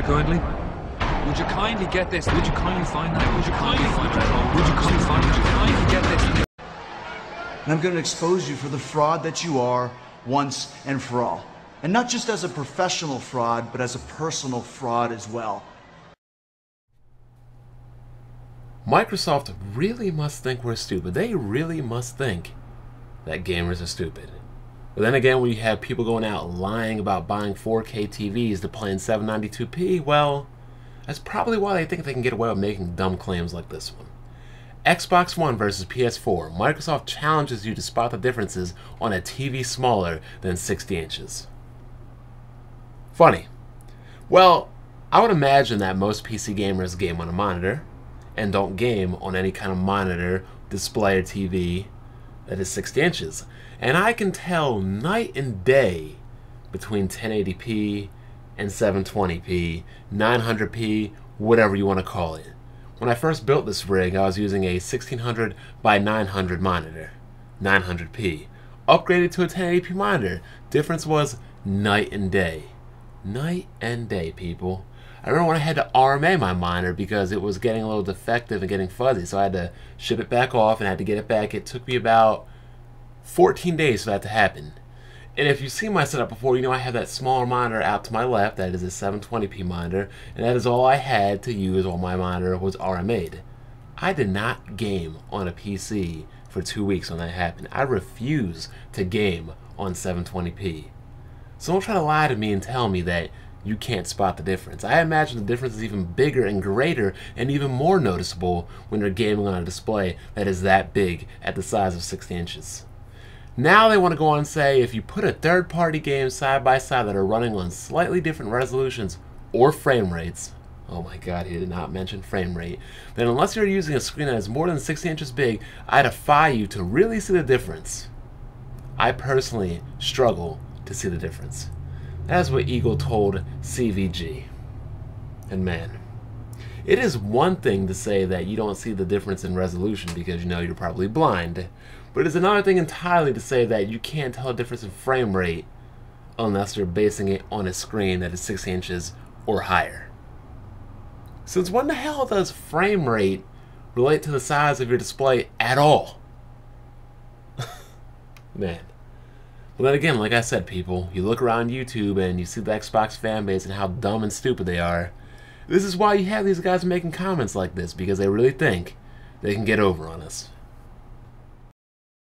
you kindly? Would you kindly get this? Would you kindly find that? Would you kindly find that? Would you kindly find? Would you kindly get this? And I'm going to expose you for the fraud that you are once and for all. And not just as a professional fraud, but as a personal fraud as well. Microsoft really must think we're stupid. They really must think that gamers are stupid. But then again, when you have people going out lying about buying 4K TVs to play in 792p, well, that's probably why they think they can get away with making dumb claims like this one. Xbox One versus PS4. Microsoft challenges you to spot the differences on a TV smaller than 60 inches. Funny. Well, I would imagine that most PC gamers game on a monitor and don't game on any kind of monitor, display, or TV that is 60 inches. And I can tell night and day between 1080p and 720p, 900p, whatever you want to call it. When I first built this rig, I was using a 1600 by 900 monitor, 900p. Upgraded to a 1080p monitor. Difference was night and day. Night and day, people. I remember when I had to RMA my monitor because it was getting a little defective and getting fuzzy, so I had to ship it back off and I had to get it back. It took me about 14 days for that to happen. And if you've seen my setup before, you know I have that smaller monitor out to my left. That is a 720p monitor, and that is all I had to use while my monitor was RMA'd. I did not game on a PC for 2 weeks when that happened. I refuse to game on 720p. So don't try to lie to me and tell me that you can't spot the difference. I imagine the difference is even bigger and greater and even more noticeable when you're gaming on a display that is that big at the size of 60 inches. Now they want to go on and say if you put a third-party game side by side that are running on slightly different resolutions or frame rates, oh my god, he did not mention frame rate, then unless you're using a screen that is more than 60 inches big, I defy you to really see the difference. I personally struggle to see the difference. That's what Eagle told CVG. And man, it is one thing to say that you don't see the difference in resolution because you know you're probably blind, but it's another thing entirely to say that you can't tell a difference in frame rate unless you're basing it on a screen that is 60 inches or higher. Since when the hell does frame rate relate to the size of your display at all? Man. But then again, like I said, people, you look around YouTube and you see the Xbox fanbase and how dumb and stupid they are. This is why you have these guys making comments like this, because they really think they can get over on us.